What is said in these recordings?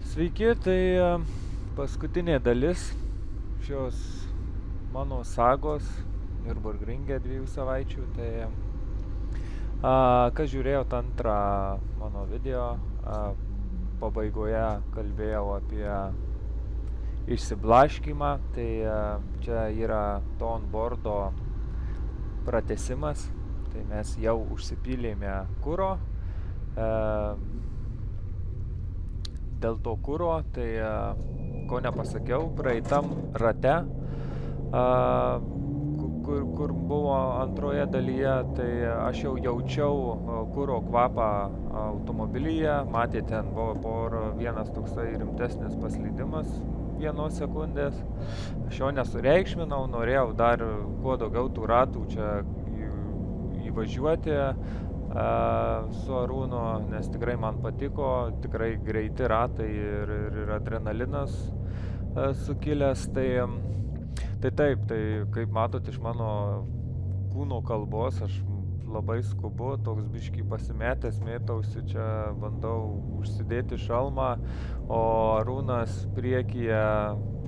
Sveiki, tai paskutinė dalis šios mano sagos ir Burgringė 2 savaičių. Kas žiūrėjot antrą mano video, pabaigoje kalbėjau apie išsiblaškymą, tai čia yra to onboardo pratęsimas, tai mes jau užsipylėme kuro. Dėl to kuro, tai ko nepasakiau, praeitam rate, kur buvo antroje dalyje, tai aš jau jaučiau kuro kvapą automobilyje, matė, ten buvo vienas toksai rimtesnis paslydimas 1 sekundės. Aš jo nesureikšminau, norėjau dar kuo daugiau tų ratų čia įvažiuoti su Arūnu, nes tikrai man patiko, tikrai greiti ratai ir adrenalinas sukilęs. Tai taip, tai kaip matot iš mano kūno kalbos, aš labai skubu, toks biškį pasimetęs, mėtausi čia, bandau užsidėti šalmą, o Arūnas priekyje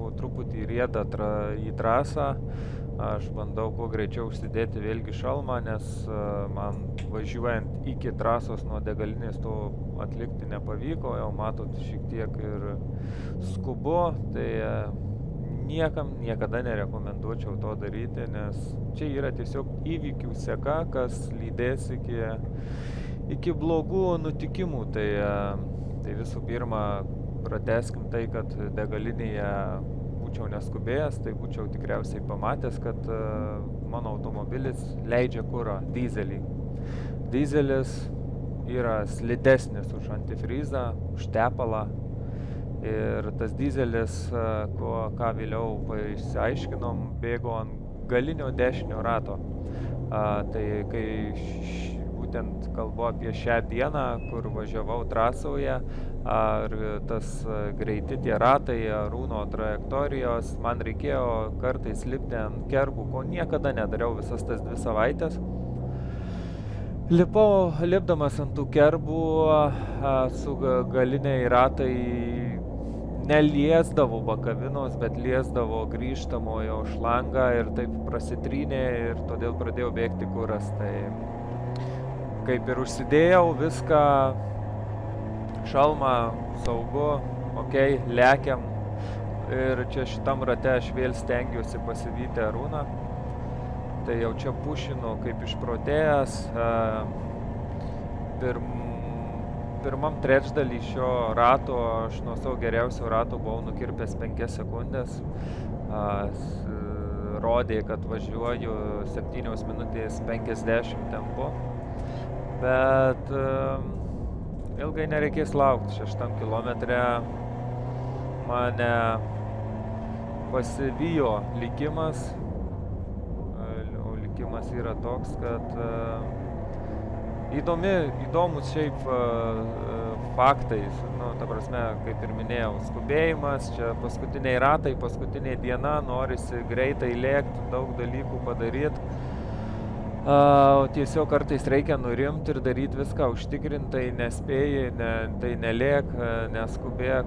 po truputį rieda į trasą. Aš bandau kuo greičiau užsidėti vėlgi šalmą, nes man važiuojant iki trasos nuo degalinės to atlikti nepavyko, jau matot šiek tiek ir skubu, tai niekam niekada nerekomenduočiau to daryti, nes čia yra tiesiog įvykių seka, kas lydės iki blogų nutikimų. Tai visų pirma, pratęskim tai, kad degalinėje būčiau neskubėjęs, tai būčiau tikriausiai pamatęs, kad mano automobilis leidžia kurą, dizelį. Dizelis yra slidesnis už antifrizą, už tepalą. Ir tas dizelis, ką vėliau išsiaiškinom, bėgo ant galinio dešinio rato. Tai kai būtent kalbu apie šią dieną, kur važiavau trasoje, ar tas greiti tie ratai, Arūno trajektorijos, man reikėjo kartais lipti ant kerbų, ko niekada nedariau visas tas 2 savaitės. Lipdamas ant tų kerbų, su galiniai ratai neliesdavo bakavinos, bet liesdavo grįžtamojo šlangą ir taip prasitrynė ir todėl pradėjau bėgti kuras. Tai kaip ir užsidėjau viską, šalmą, saugu, okei, lekiam. Ir čia šitam rate aš vėl stengiuosi pasivyti Arūną. Tai jau čia pušinu kaip išprotėjęs. Pirmam trečdalį šio rato aš nuo savo geriausio rato buvau nukirpęs 5 sekundės. Rodė, kad važiuoju 7 minutės 50 tempu. Bet ilgai nereikės laukti. 6 kilometre mane pasivijo likimas. O likimas yra toks, kad įdomus šiaip faktais, ta prasme, kaip ir minėjau, skubėjimas, čia paskutiniai ratai, paskutinė diena, norisi greitai lėkti, daug dalykų padaryti. Tiesiog kartais reikia nurimti ir daryti viską užtikrintai, nespėjai, tai nelėk, neskubėk,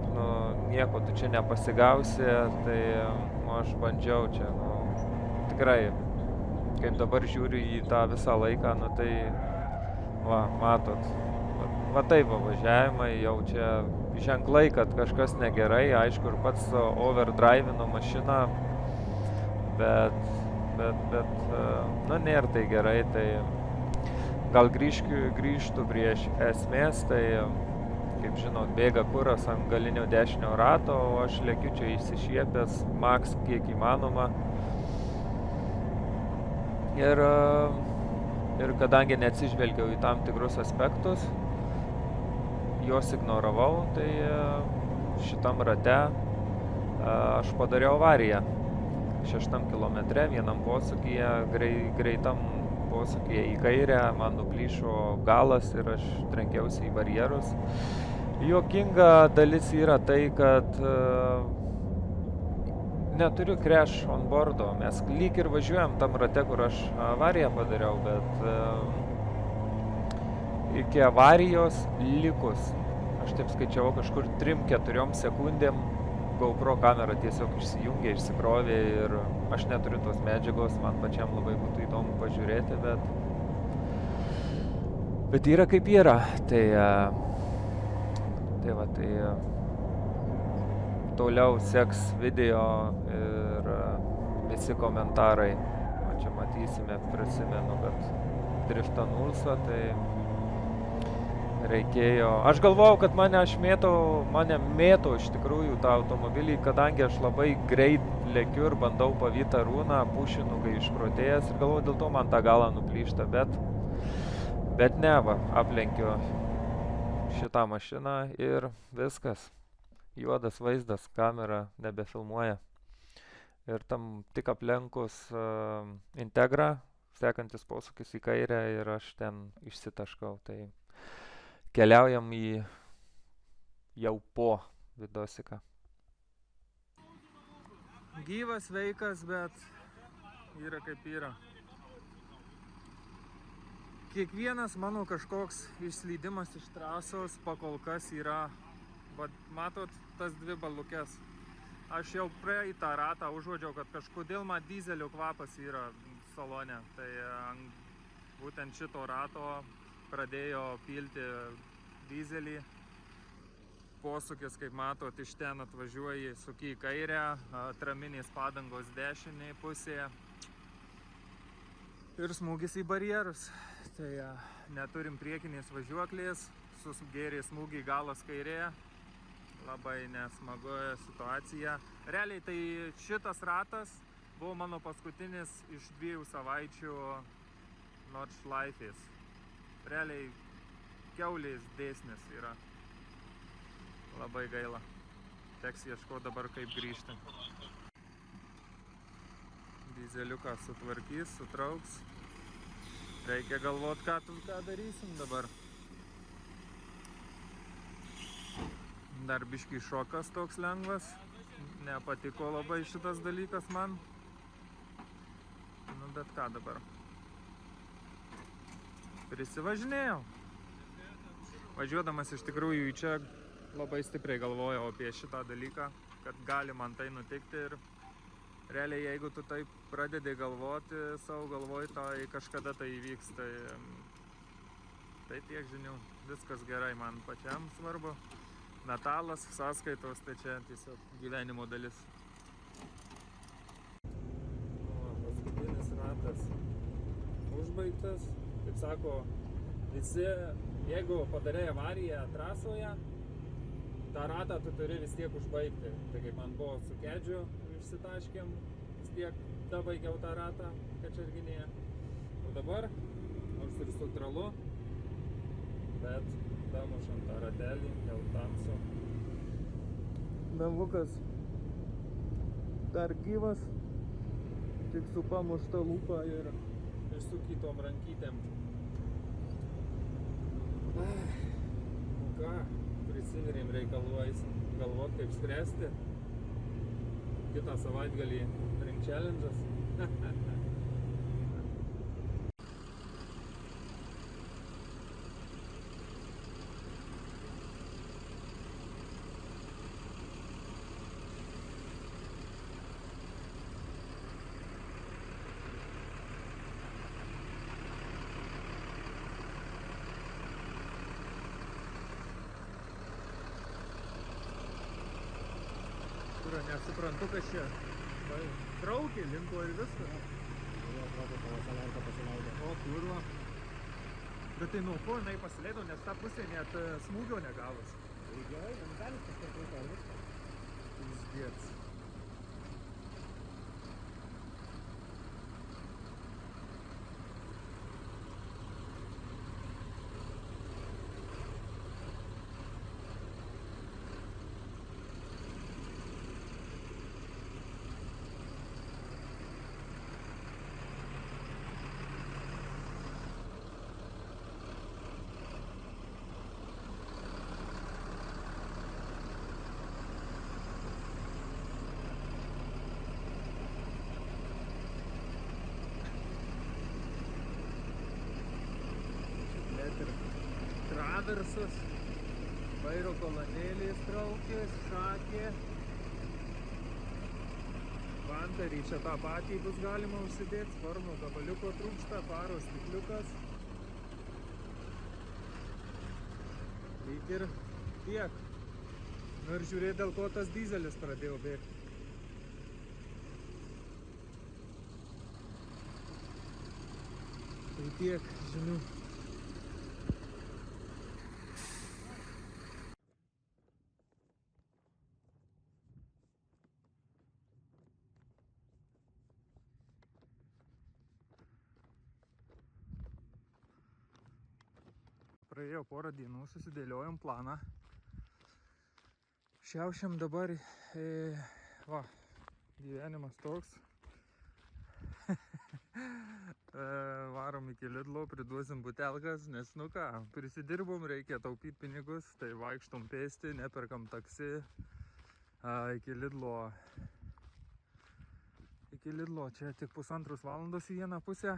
nieko tu čia nepasigausi, tai aš bandžiau čia, tikrai, kaip dabar žiūriu į tą visą laiką, tai matot, va taip važiavimai, jau čia ženklai, kad kažkas negerai, aišku, ir pats overdrivino mašiną, bet nėra tai gerai, tai gal grįžtų prie esmės, tai, kaip žinot, bėga kuras ant galinio dešinio rato, o aš lėkiu čia išsišiepęs maks kiek įmanoma. Ir kadangi neatsižvelgiau į tam tikrus aspektus, juos ignoravau, tai šitam rate aš padariau avariją. 6 kilometre, vienam posūkyje, greitam posūkyje į kairę, man nuplyšo galas ir aš trenkiausi į barjerus. Juokinga dalis yra tai, kad neturiu crash onboardo. Mes lyg ir važiuojam tam rate, kur aš avariją padariau, bet iki avarijos likus aš taip skaičiavau, kažkur 3-4 sekundėm GoPro kamera tiesiog išsijungė, išsikrovė ir aš neturiu tos medžiagos, man pačiam labai būtų įdomu pažiūrėti, bet yra kaip yra. Tai va, toliau seks video ir visi komentarai. O čia matysime, prisimenu, kad driftą nulsa, tai reikėjo. Aš galvojau, kad mane mėto iš tikrųjų tą automobilį, kadangi aš labai greit lekiu ir bandau pavyti Arūną, pušinu, kai išprotėjęs ir galvoju, dėl to man tą galą nuplyšta, bet ne, va, aplenkiu šitą mašiną ir viskas. Juodas vaizdas, kamera nebefilmuoja. Ir tam tik aplenkus Integrą, sekantis posūkis į kairę ir aš ten išsitaškau. Tai keliaujam į jau po vidosiką. Gyvas, veikas, bet yra kaip yra. Kiekvienas mano kažkoks išslydimas iš trasos pakol kas yra, matot, tas 2 balukes. Aš jau praeitą ratą užuodžiau, kad kažkodėl man dizelio kvapas yra salone. Tai būtent šito rato pradėjo pilti dizelį. Posūkis, kaip matot, iš ten atvažiuoji, suki į kairę, atraminės padangos dešinėje pusėje. Ir smūgis į barjerus. Tai neturim priekinės važiuoklės, susgėrė smūgį galas kairėje. Labai nesmagoja situacija. Realiai tai šitas ratas buvo mano paskutinis iš 2 savaičių Nordschleifės. Realiai kiaulės dėsnis yra. Labai gaila. Teks ieškoti dabar kaip grįžti. Dizeliuką sutvarkys, sutrauks. Reikia galvoti, ką darysim dabar. Dar biškį šokas toks lengvas. Nepatiko labai šitas dalykas man. Nu, bet ką dabar. Prisivažinėjau. Važiuodamas iš tikrųjų į čia labai stipriai galvojau apie šitą dalyką, kad gali man tai nutikti ir realiai jeigu tu taip pradedi galvoti savo galvoj, tai kažkada tai įvyks. Tai tiek žinių. Viskas gerai, man pačiam svarbu. Metalas, sąskaitos, tai čia tiesiog gyvenimo dalis. Paskutinis ratas užbaigtas. Kaip sako, visi, jeigu padarei avariją trasoje, tą ratą tu turi vis tiek užbaigti. Tai kaip man buvo su kedžiu, išsitaškėm, vis tiek dabaigiau tą ratą kačerginėje. O dabar, nors ir su tralu, bet damušam tą ratelį, jau tamsu. Bevukas dar gyvas, tik su pamušta lūpa ir su kitom rankytėm. Nu ką, prisivirėm reikalų galvot, kaip spręsti. Kitą savaitgalį Ring Challenge'as. Nesuprantu, kas čia traukė, linko ir viską. O kurva. Bet tai nuo ko jinai pasileido, nes ta pusė net smūgio negavus. Gerai, galis kažkas trūko ir viską. Pizdiec. Traversas. Vairo kolonėlės traukės, šakė. Vantarį čia tą patį bus galima užsidėti, sparno gabaliuko trūksta, faro stikliukas. Lyg ir tiek. Nu ir žiūrėt, dėl ko tas dyzelis pradėjo bėgti. Tai tiek žinių. Praėjo porą dienų, susidėliojom planą. Šiaušiam dabar, va, gyvenimas toks. Varom iki Lidlo, priduosim butelkas, nes nu ką, prisidirbom, reikia taupyti pinigus, tai vaikštom pėsti, neperkam taksi. Iki Lidlo čia tik 1,5 valandos į vieną pusę.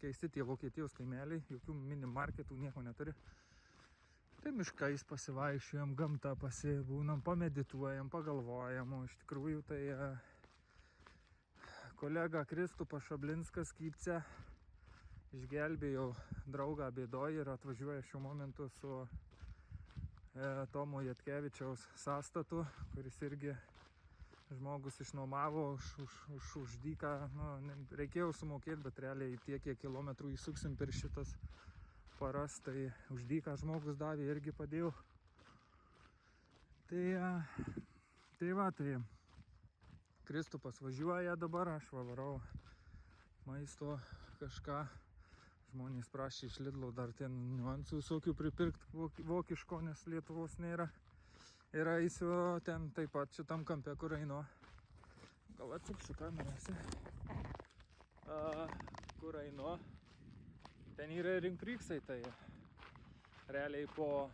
Keisti tie Vokietijos kaimeliai, jokių mini marketų nieko neturi. Tai miškais pasivaikščiojam, gamta pasibūnam, pamedituojam, pagalvojam. O iš tikrųjų tai kolega Kristupas Šablinskas Kypce išgelbėjo draugą bėdoj ir atvažiuoja šiuo momentu su Tomo Jatkevičiaus sąstatu, kuris irgi žmogus išnuomavo už dyką. Nu, reikėjo sumokėti, bet realiai tiek, kiek kilometrų įsuksim per šitas paras, tai už dyką žmogus davė, irgi padėjau. Tai Kristupas važiuoja dabar, aš varau maisto kažką. Žmonės prašė iš Lidlo dar ten niuansų visokių pripirkti vokiško, nes Lietuvos nėra. Ir eisiu ten taip pat šitam kampe, kur einu. Gal atsuksiu kamerą, kur einu. Ten yra Ringfreaksai, tai realiai po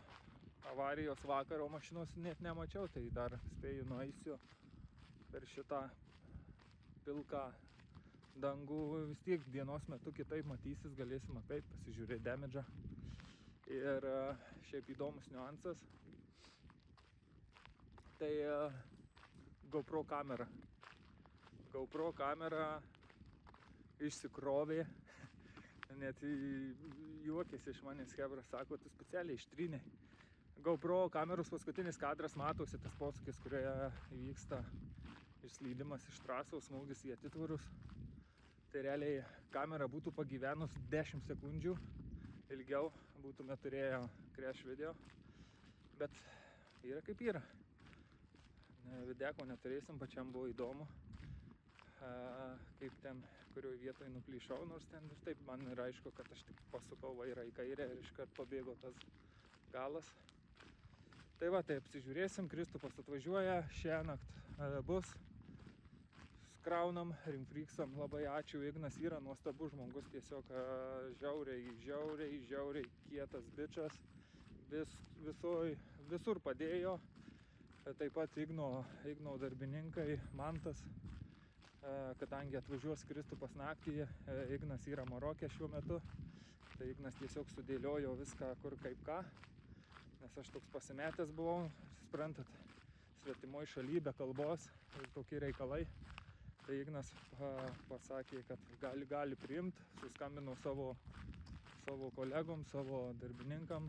avarijos vakaro mašinos net nemačiau, tai dar spėju nueisiu per šitą pilką dangų. Vis tiek dienos metu kitaip matysis, galėsim apeit, pasižiūrėti damage'ą. Ir šiaip įdomus niuansas. Tai GoPro kamera. GoPro kamera išsikrovė. Net juokėsi iš manęs chebras, sako, tu specialiai ištrynei. GoPro kameros paskutinis kadras matosi tas posūkis, kurioje įvyksta išslydimas iš trasos, smūgis į atitvarus. Tai realiai kamera būtų pagyvenus 10 sekundžių ilgiau, būtume turėję crash video. Bet yra kaip yra. Videko neturėsim, pačiam buvo įdomu, kaip ten, kurioje vietoje nuplyšau, nors ten ir taip man yra aišku, kad aš tik pasukau vairą į kairę ir iškart pabėgo tas galas. Tai va, tai apsižiūrėsim, Kristupas atvažiuoja, šiąnakt bus, skraunam, Ringfreaksam labai ačiū, Ignas yra nuostabus žmogus, tiesiog žiauriai kietas bičas, visur padėjo. Taip pat Igno darbininkai, Mantas, kadangi atvažiuos Kristupas naktį, Ignas yra Maroke šiuo metu, tai Ignas tiesiog sudėliojo viską kur kaip ką, nes aš toks pasimetęs buvau, suprantat, svetimoj šaly be kalbos ir tokie reikalai. Tai Ignas pasakė, kad gali priimti, suskambino savo kolegom, savo darbininkam,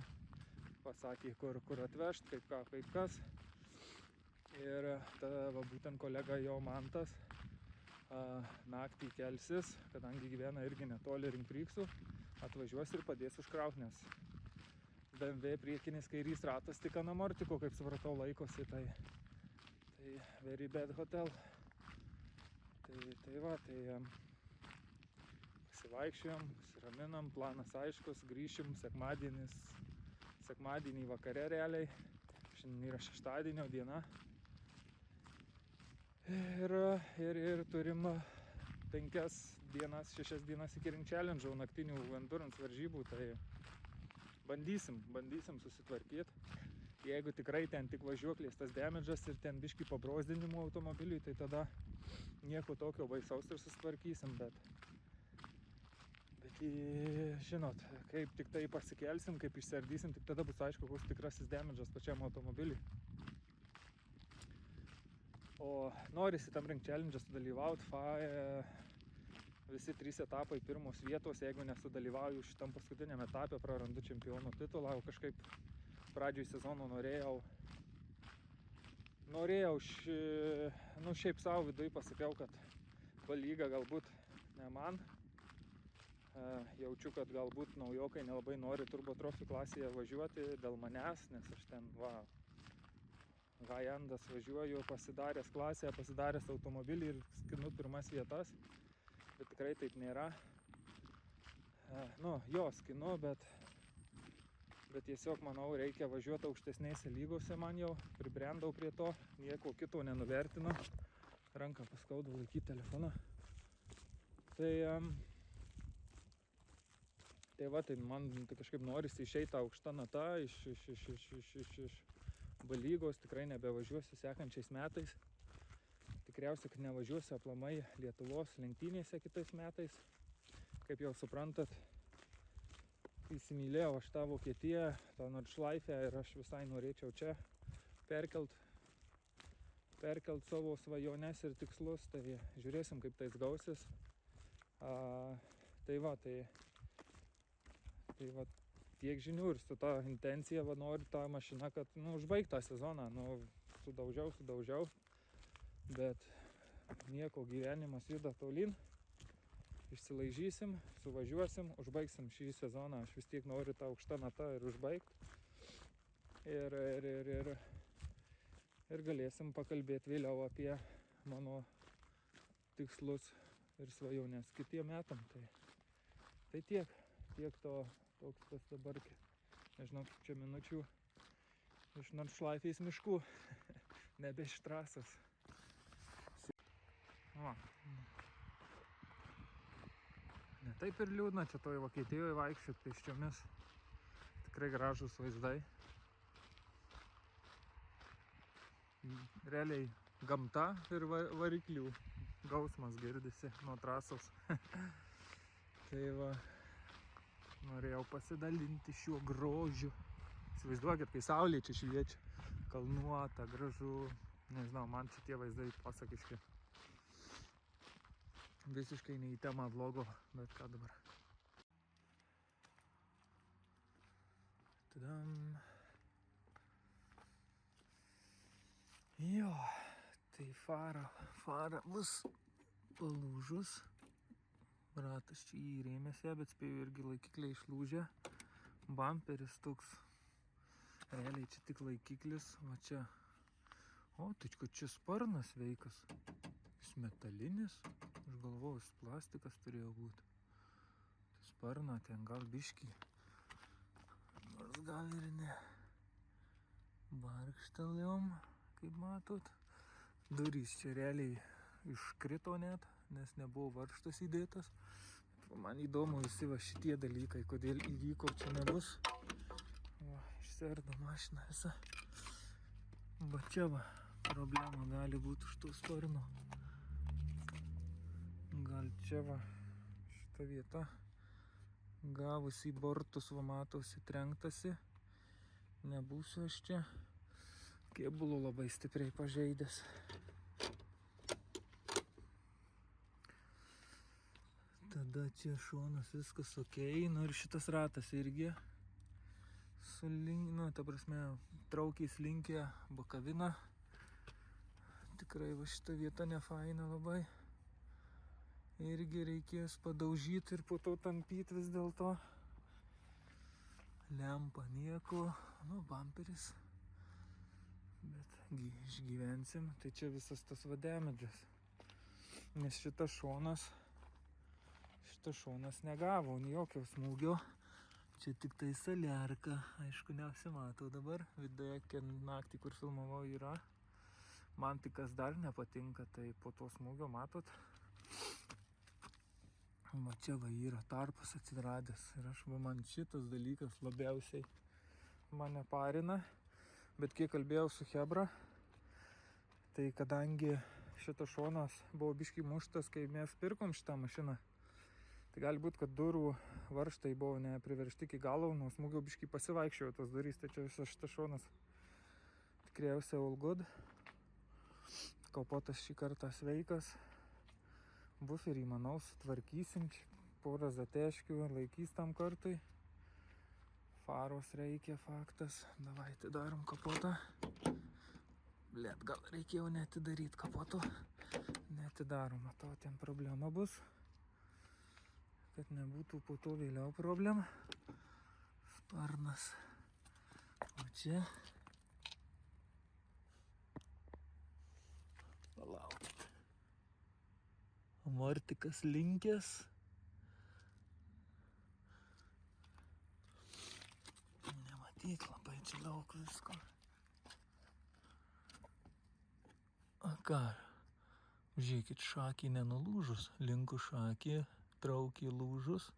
pasakė kur atvežt, kaip kas. Ir tada būtent kolega jo Mantas naktį kelsis, kadangi gyvena irgi netoli Ringfreaksų, atvažiuos ir padės užkrauti, nes BMW priekinis kairys ratas tik ant amortiko, kaip supratau, laikosi, tai very bad hotel. Tai pasivaikščiojom, pasiraminam, planas aiškus, grįšim sekmadienį vakare realiai, šiandien yra šeštadienio diena. Ir turim 5-6 dienas iki Ring Challenge naktinių endurance varžybų, tai bandysim susitvarkyti. Jeigu tikrai ten tik važiuoklės tas damage'as ir ten biškį pabrozdinimo automobiliui, tai tada nieko tokio baisaus ir susitvarkysim, bet žinot, kaip tik tai pasikelsim, kaip išsiardysim, tik tada bus aišku, koks tikrasis damage'as pačiam automobiliui. O norisi tam Ring Challenge sudalyvauti, visi 3 etapai pirmos vietos, jeigu nesudalyvauju šitam paskutiniam etape, prarandu čempionų titulą, o kažkaip pradžioj sezono norėjau šiaip savo viduj pasakiau, kad lyga galbūt ne man. Jaučiu, kad galbūt naujokai nelabai nori Turbo Trophy klasėje važiuoti dėl manęs, nes aš ten, high-endas važiuoju, pasidaręs klasėje, pasidaręs automobilį ir skinu pirmas vietas, bet tikrai taip nėra. Skinu, bet tiesiog, manau, reikia važiuoti aukštesnėse lygose, man jau pribrendau prie to, nieko kito nenuvertinu, ranką paskaudau laikyti telefoną. Tai man kažkaip norisi išeiti aukštą natą iš B lygos, tikrai nebevažiuosiu sekančiais metais. Tikriausiai, kad nevažiuosiu aplamai Lietuvos lenktynėse kitais metais. Kaip jau suprantat, įsimylėjau aš tą Vokietiją, tą Nordschleife ir aš visai norėčiau čia perkelt savo svajones ir tikslus, tai žiūrėsim, kaip tais gausis. Tiek žinių ir su ta intencija noriu tą mašiną, kad užbaigt tą sezoną. Sudaužiau, bet nieko, gyvenimas juda tolyn. Išsilaižysim, suvažiuosim, užbaigsim šį sezoną. Aš vis tiek noriu tą aukštą natą ir užbaigti. Ir galėsim pakalbėti vėliau apie mano tikslus ir svajonės kitiem metam. Tai tiek to. Toks tas dabar, nežinau, kaip čia minučių iš Nordschleifės miškų, nebe iš trasos. Ne taip ir liūdna čia toj Vokietijoje vaikščiot pėsčiomis. Tikrai gražūs vaizdai. Realiai gamta ir variklių gausmas girdisi nuo trasos. Norėjau pasidalinti šiuo grožiu. Įsivaizduokit, kai saulė čia šviečia, kalnuota, gražu. Nežinau, man šitie vaizdai pasakiški. Visiškai ne į temą vlogo, bet ką dabar. Tadam. Jo, tai fara bus palūžus. Ratas čia įrėmėsi, bet spėjau irgi laikikliai išlūžę. Bamperis toks. Realiai čia tik laikiklis. Va čia. Tai čia sparnas veikas. Jis metalinis. Aš galvoju, jis plastikas turėjo būti. Tai sparna ten gal biškį. Nors gal ir ne. Barkštelėjom, kaip matot. Durys čia realiai iškrito net, nes nebuvo varžtas įdėtas. Man įdomu visi šitie dalykai, kodėl įvyko, čia nebus. Išsiardo mašina visa. Čia problema gali būti už to sparno. Gal čia šita vieta gavusi į bortus, matosi, trenktasi. Nebūsiu aš čia. Kėbulo labai stipriai pažeidęs. Tada čia šonas viskas okei, ir šitas ratas irgi traukiai slinkė bakaviną. Tikrai šita vieta nefaina labai. Irgi reikės padaužyti ir po to tampyti vis dėlto. Lempa nieko, bamperis. Bet išgyvensim, tai čia visas tas damage'as. Nes šitas šonas negavo jokio smūgio. Čia tik tai saliarka, aišku, neapsimato dabar. Viduje naktį, kur filmavau, yra. Man tik kas dar nepatinka, tai po to smūgio, matot. Čia yra tarpas atsiradęs. Ir man šitas dalykas labiausiai mane parina. Bet kiek kalbėjau su chebra, tai kadangi šitas šonas buvo biškį muštas, kai mes pirkom šitą mašiną, Tai gali būti, kad durų varžtai buvo nepriveršti iki galo, nuo smūgio biškai pasivaikščiojo tos durys, tai čia visas šitas šonas tikriausiai all good. Kapotas šį kartą sveikas. Buferį, manau, sutvarkysim, porą zateškių laikys tam kartui. Faros reikia, faktas. Davai atidarom kapotą. Blet, gal reikėjo neatidaryt kapoto. Neatidarom, matau, ten problema bus. Kad nebūtų po to vėliau problema. Sparnas. O čia. Palaukit. Amortikas linkęs. Nematyt labai čia daug visko. A ką? Žiūrėkit, šakį nenulūžus. Linku šakį, traukį lūžus.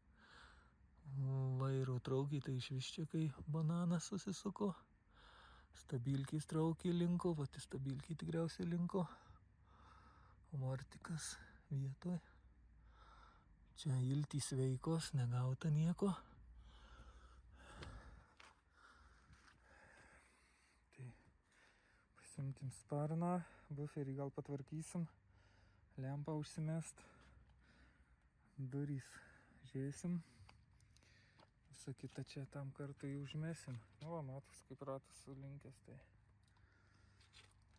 Vairo traukį tai iš vis čia, kai bananas susisuko. Stabilkis traukį linko, pati stabilkį tikriausiai linko. Amortikas vietoj. Čia iltys sveikos, negauta nieko. Tai pasimtim sparną, buferį gal patvarkysim, lempą užsimest, durys žiūrėsim. Visą kitą čia tam kartui užmesim. Nu, va, matos, kaip ratas sulinkęs, tai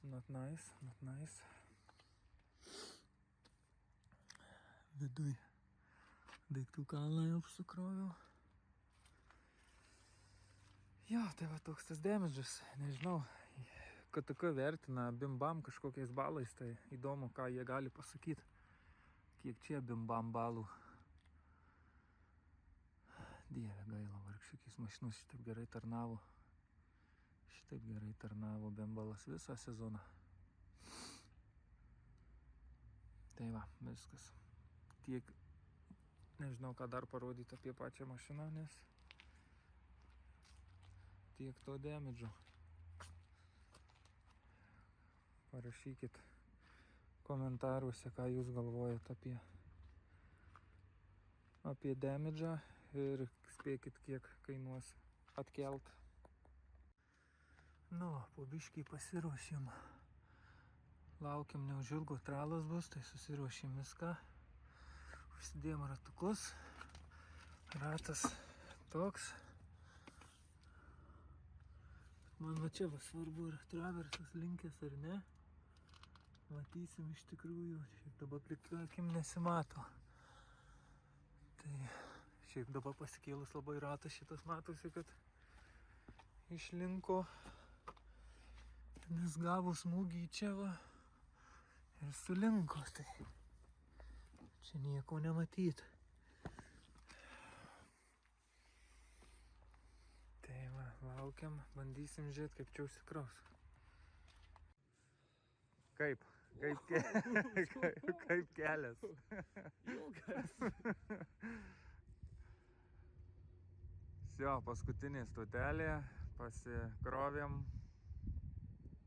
not nice, not nice. Viduj daiktų kalną jau sukroviau. Jo, tai va toks tas damage'as, nežinau, KTK vertina bimbam kažkokiais balais, tai įdomu, ką jie gali pasakyti. Kiek čia bimbam balų. Dieve gaila, vargšiukis mašinos šitaip gerai tarnavo. Šitaip gerai tarnavo bimbalas visą sezoną. Tai va, viskas. Tiek, nežinau, ką dar parodyti apie pačią mašiną, nes tiek to damage'o. Parašykit komentaruose, ką jūs galvojat apie damage'ą ir spėkit, kiek kainuos atkelt. Nu, po biškį pasiruošim. Laukiam neužilgo tralas bus, tai susiruošim viską. Užsidėjom ratukus. Ratas toks. Man va čia va svarbu yra traversas linkęs ar ne. Matysim iš tikrųjų. Šiaip dabar plika akim nesimato. Tai šiaip dabar pasikėlus labai ratas šitas matosi, kad išlinko. Nes gavo smūgį čia va. Ir sulinko, tai čia nieko nematyt. Tai va, laukiam, bandysim žiūrėti, kaip čia užsikraus. Kaip kelias? Ilgas. Sio, paskutinė stotelė, pasikrovėm.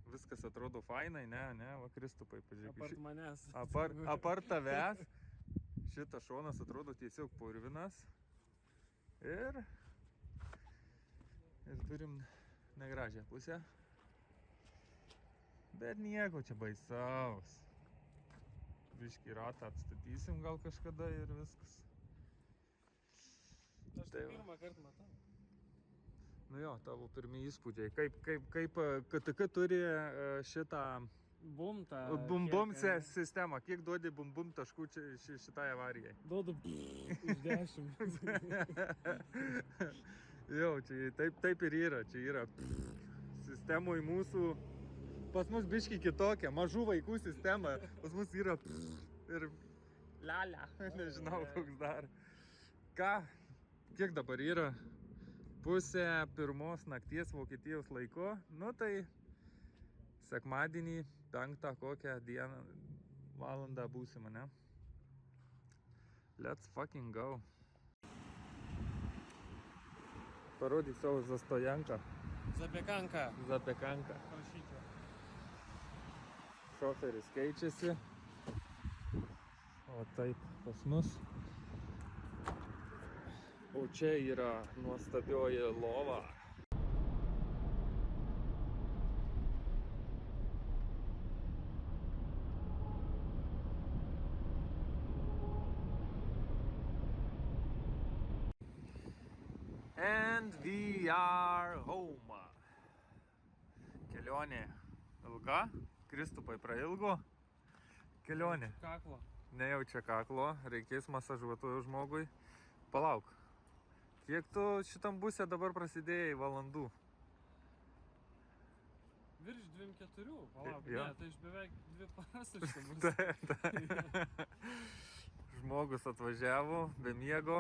Viskas atrodo fainai, ne, va Kristupai, pažiūrėk. Apart manęs. Apart tavęs. Šitas šonas atrodo tiesiog purvinas. Ir turim negražią pusę. Bet nieko čia baisaus. Biškį ratą atstatysim gal kažkada ir viskas. Aš tai pirmą kartą matau. Nu jo, tavo pirmi įspūdžiai. Kaip KTK turi šitą bum-bum sistemą. Kiek duodi bum-bum taškų šitai avarijai? Duodu iš 10. Jo, čia taip ir yra. Čia yra sistemoj mūsų. Pas mus biški kitokia. Mažų vaikų sistema. Pas mus yra ir lialia. Nežinau, koks dar. Ką? Kiek dabar yra? Pusė pirmos nakties Vokietijos laiko, nu tai sekmadienį 5 kokią dieną valandą būsim, ne? Let's fucking go. Parodyk savo zastojanką. Zapiekanka. Zapiekanka. Prašyčiau. Šoferis keičiasi. O taip pas mus. O čia yra nuostabioji lova. And we are home. Kelionė ilga, Kristupai prailgo. Kelionė. Kaklo. Nejaučia kaklo, reikės masažuotojo žmogui. Palauk, kiek tu šitam busė dabar prasidėjai valandų? Virš 2-4. Palauk, Jo. ne, tai iš beveik 2 paras aš šitam. Žmogus atvažiavo be miego,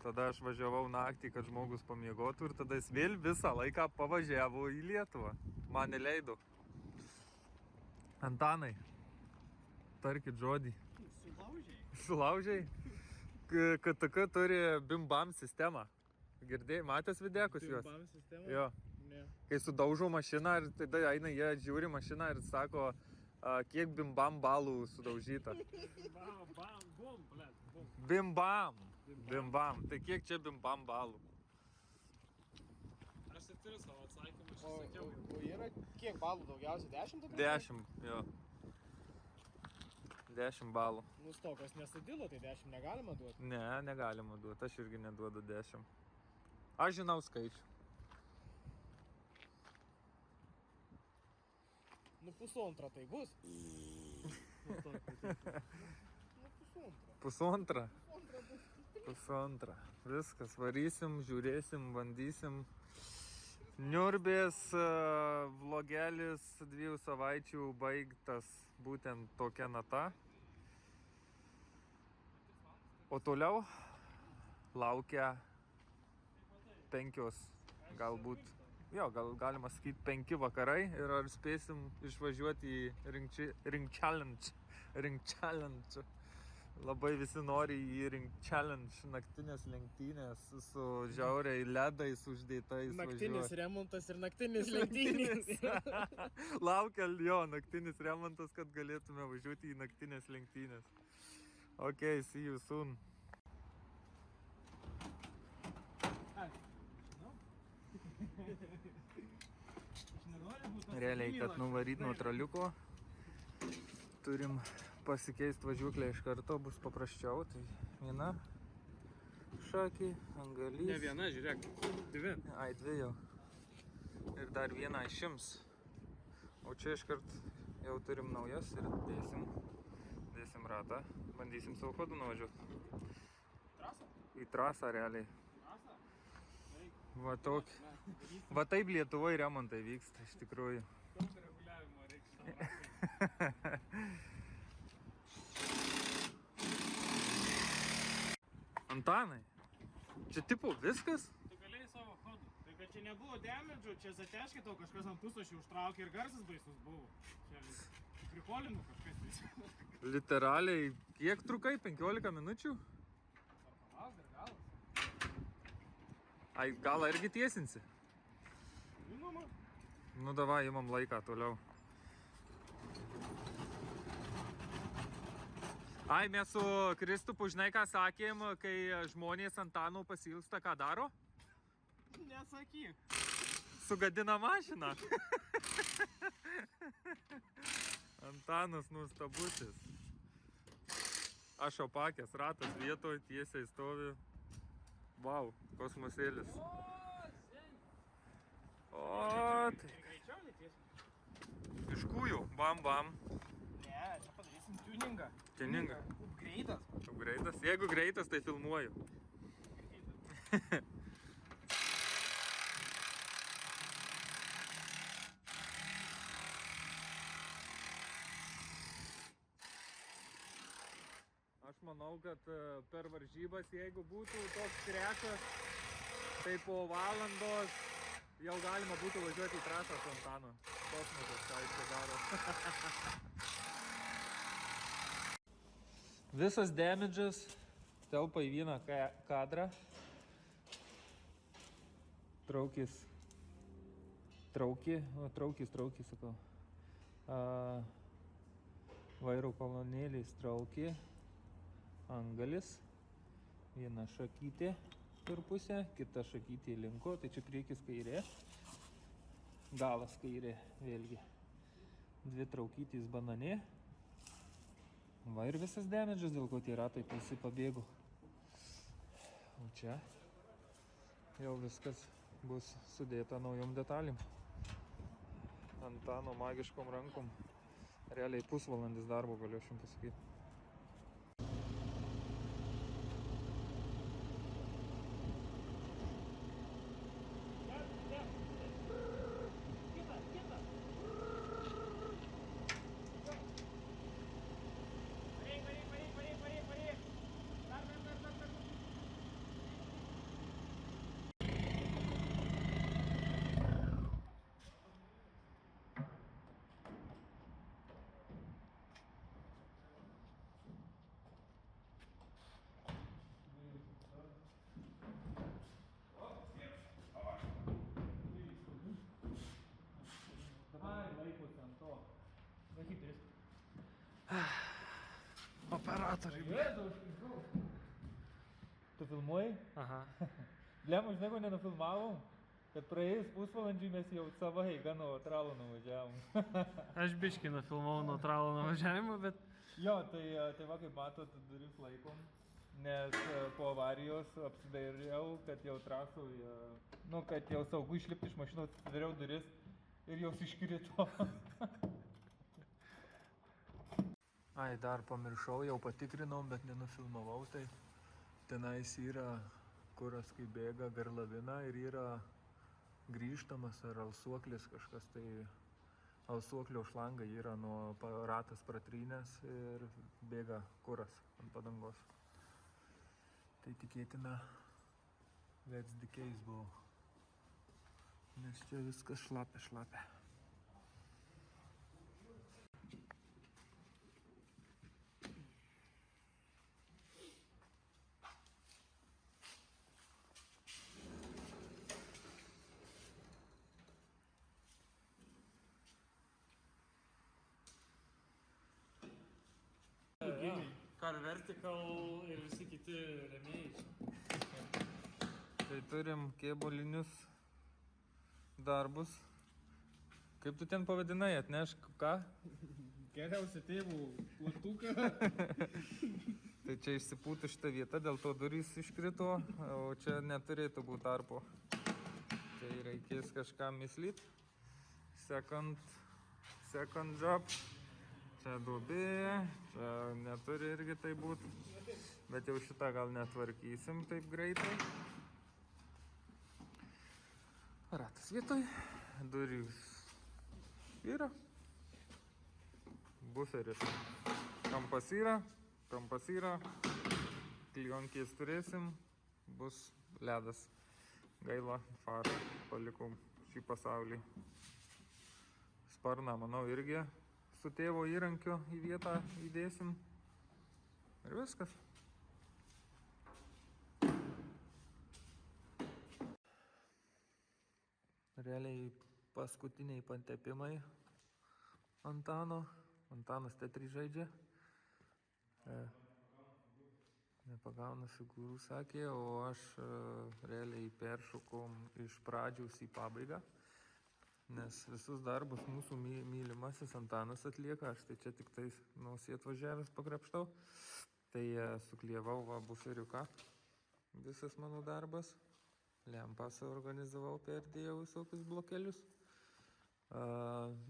tada aš važiavau naktį, kad žmogus pamiegotų ir tada jis vėl visą laiką pavažiavo į Lietuvą. Man neleido. Antanai, tarkit žodį. Sulaužiai. Sulaužiai? KTK turi bim-bam sistemą. Girdėjai, matęs videkus juos? Bam sistema? Jo. Ne. Kai sudaužau mašiną ir tada eina, jie žiūri mašiną ir sako, kiek bim-bam balų sudaužyta. Bam, bam, bum, blėt, bum. Bim-bam. Bim-bam. Tai kiek čia bim-bam balų? Aš tai turiu savo atsakymą, aš sakiau. O yra kiek balų daugiausiai? 10 dabar? 10, jo. 10 balų. Nu, stokas nesadilo, tai 10 negalima duoti. Ne, negalima duoti, aš irgi neduodu 10. Aš žinau skaičių. Nu, pusantrą tai bus. Nu, Nu, pusantrą. Pusantrą? Pusantrą bus. Pusantrą. Viskas, varysim, žiūrėsim, bandysim. Niurbės vlogelis 2 savaičių baigtas būtent tokia nata. O toliau laukia 5, galbūt, jo, galima sakyti 5 vakarai ir ar spėsim išvažiuoti į Ring Challenge. Ring Challenge. Labai visi nori į Ring Challenge, naktinės lenktynės su žiauriai ledais uždėtais. Naktinis remontas ir naktinis lenktynės. Laukia jo naktinis remontas, kad galėtume važiuoti į naktinės lenktynės. Ok, see you soon. Realiai, kad nuvaryt nuo traliuko, turim pasikeisti važiuoklę iš karto, bus paprasčiau. Tai viena šakį, angalys. Ne viena, žiūrėk, 2. Ai, 2 jau. Ir dar vieną išims. O čia iškart jau turim naujas ir dėsim ratą. Bandysim savo chodu nuvažiuoti. Trasą? Į trasą realiai. Trasą? Va tokį. Va taip Lietuvoje remontai vyksta iš tikrųjų. Daug reguliavimo reikia. Antanai, čia tipo viskas? Tu galėjai savo chodu. Tai kad čia nebuvo damage, čia zateškai tau kažkas ant puslašių užtraukė ir garsas baisus buvo. Čia prikolinu kažkas visi. Literaliai, kiek trukai? 15 minučių? Ar palauk, dar galas? Ai, galą irgi tiesinsi? Žinoma. Nu davai, imam laiką toliau. Ai, mes su Kristupu, žinai ką sakėm, kai žmonės Antano pasilgsta, ką daro? Nesakyk. Sugadina mašiną. Antanas nuostabusis. Aš opakęs, ratas vietoj, tiesiai stovi. Vau, kosmosėlis. O, tai Greičiau netiesi. iš kūjų, bam bam. Ne, čia padarysim tuningą. Tuningą. Upgreidas. Greitas. Jeigu greitas, tai filmuoju. Aš manau, kad per varžybas, jeigu būtų toks krešas, tai po valandos jau galima būtų važiuoti į trasą su Antanu. Kosmosas, ką jis čia daro. Visas damage'as telpa į vieną kadrą. Traukis, sakau. Vairo kolonėlės traukė. Angalis. Viena šakytė. per pusę, kita šakytė linko, tai čia priekis kairė, galas kairė vėlgi. Dvi traukytės bananė. Va ir visas damage'as, dėl ko tie ratai visi pabėgo. O čia jau viskas bus sudėta naujom detalėm. Antano magiškom rankom. Realiai pusvalandis darbo, galiu aš jums pasakyti. Laikosi ant to. Laikyt turės. Operatoriai. Tu filmuoji? Aha. Blem, aš nieko nenufilmavom, kad praėjus pusvalandžiui mes jau savo eigą nuo tralo nuvažiavom. Aš biškį nufilmavau nuo tralo nuvažiavimo, bet... Jo, tai va, kaip matot, duris laikom, nes po avarijos apsidairiau, kad jau trasoj, nu, kad jau saugu išlipti iš mašinos, atsidariau duris ir jau iškrito. Ai, dar pamiršau, jau patikrinom, bet nenufilmavau, tai tenais yra kuras, kai bėga garlavina ir yra grįžtamas ar alsuoklis kažkas, tai alsuoklio šlanga yra nuo ratas pratrynęs ir bėga kuras ant padangos. Tai tikėtina that's the case buvo, nes čia viskas šlapia. Car Vertical ir visi kiti rėmėjai. Tai turim kėbulinius darbus. Kaip tu ten pavadinai, atnešk ką? Geriausia tėvų plaktuką. Tai čia išsipūtų šitą vietą, dėl to durys iškrito, o čia neturėtų būti tarpo. Tai reikės kažkam mislyti. Second job. Čia duobė, čia neturi irgi tai būti, bet jau šitą gal netvarkysim taip greitai. Ratas vietoj, durys yra, buferis, kampas yra, klijonkės turėsim, bus ledas. Gaila, farą palikau šį pasaulį. Sparną, manau, irgi su tėvo įrankiu į vietą įdėsim ir viskas. Realiai paskutiniai pantepimai Antano. Antanas Tetris žaidžia. Nepagauna figūrų, sakė, o aš realiai peršokom iš pradžiaus į pabaigą. Nes visus darbus mūsų mylimasis Antanas atlieka, aš tai čia tik tai nausiet važiavęs pakrapštau. Tai suklievau va buferiuką, visas mano darbas. Lempasą organizavau, perdėjau visokius blokelius.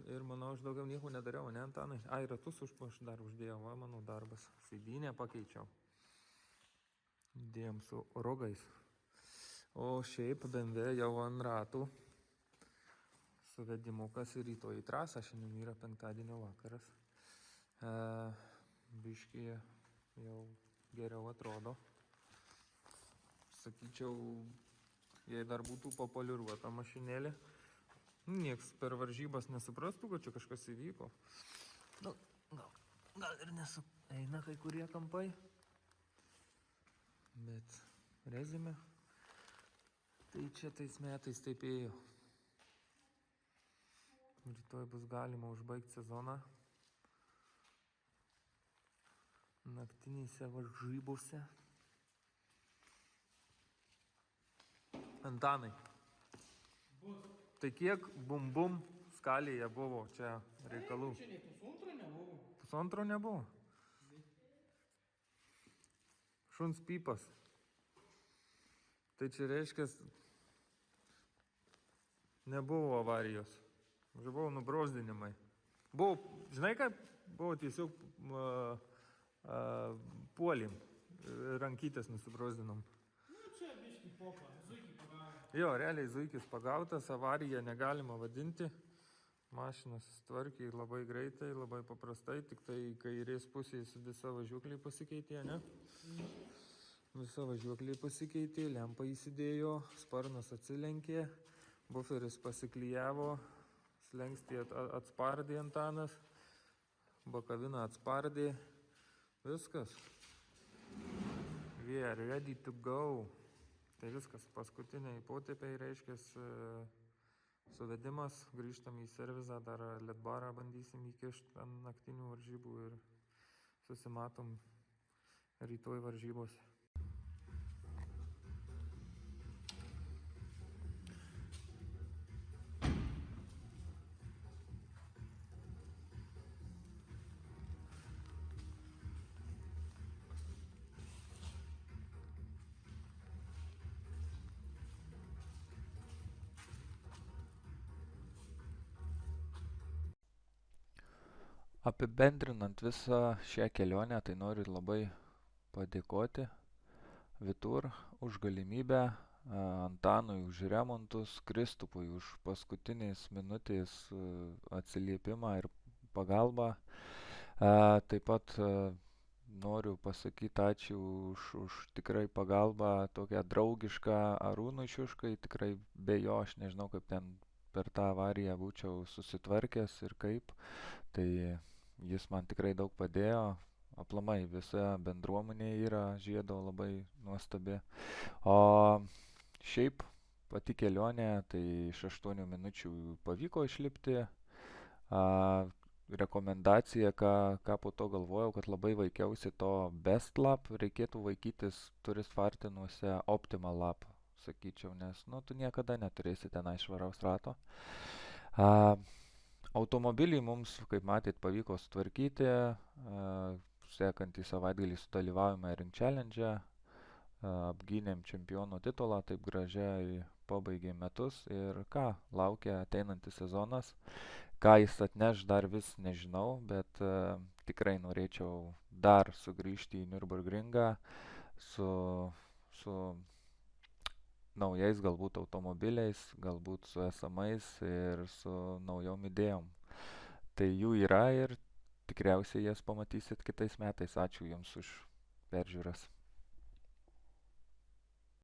Ir manau, aš daugiau nieko nedariau, ne Antanai? Ai, ratus aš dar uždėjau, va mano darbas. Sėdynę pakeičiau. Dėjom su rogais. O šiaip BMW jau ant ratų. Suvedimukas ir rytoj į trasą, šiandien yra penktadienio vakaras. Biškį jau geriau atrodo. Sakyčiau, jei dar būtų papoliruota mašinėlė, nieks per varžybas nesuprastų, kad čia kažkas įvyko. Nu, gal ir eina kai kurie kampai, bet rezime, tai čia tais metais taip ėjo. Rytoj bus galima užbaigti sezoną naktinėse varžybose. Antanai. Tai kiek bum skalėje buvo čia reikalų? Čia nei pusantro nebuvo. Pusantro nebuvo. Šuns pypas. Tai čia reiškia, nebuvo avarijos. Buvo nubrozdinimai. Buvo, žinai kaip, buvo tiesiog puolim. Rankytės nusibrozdinam. Nu, čia biški popa, zuikį pagavę. Jo, realiai zuikis pagautas, avariją negalima vadinti. Mašinas tvarkiai labai greitai, labai paprastai, tik tai kairės pusės visa važiuoklė pasikeitė, ne? Visa važiuoklė pasikeitė, lempa įsidėjo, sparnas atsilenkė, buferis pasiklijavo, slengstį atspardė Antanas, bakaviną atspardė, viskas. We are ready to go. Tai viskas, paskutiniai potėpiai reiškia suvedimas, grįžtam į servizą, dar ledbarą bandysim įkišti ant naktinių varžybų ir susimatom rytoj varžybose. Apibendrinant visą šią kelionę, tai noriu labai padėkoti Vitur už galimybę, Antanui už remontus, Kristupui už paskutinės minutės atsiliepimą ir pagalbą. Taip pat noriu pasakyti ačiū už tikrai pagalbą, tokią draugišką Arūnui Šiuškai, tikrai be jo aš nežinau, kaip ten per tą avariją būčiau susitvarkęs ir kaip. Tai jis man tikrai daug padėjo. Aplamai visa bendruomenė yra Žiedo labai nuostabi. O šiaip pati kelionė, tai iš 8 minučių pavyko išlipti. Rekomendacija, ką po to galvojau, kad labai vaikiausi to Best Lap, reikėtų vaikytis Turistfartinuose Optimal Lap, sakyčiau, nes tu niekada neturėsi tenai švaraus rato. Automobilį mums, kaip matėt, pavyko sutvarkyti. Sekantį savaitgalį sudalyvavome Ring Challenge, apgynėm čempiono titulą, taip gražiai pabaigėm metus ir laukia ateinantis sezonas. Ką jis atneš, dar vis nežinau, bet tikrai norėčiau dar sugrįžti į Nürburgringą su naujais galbūt automobiliais, galbūt su esamais ir su naujom idėjom. Tai jų yra ir tikriausiai jas pamatysit kitais metais. Ačiū Jums už peržiūras.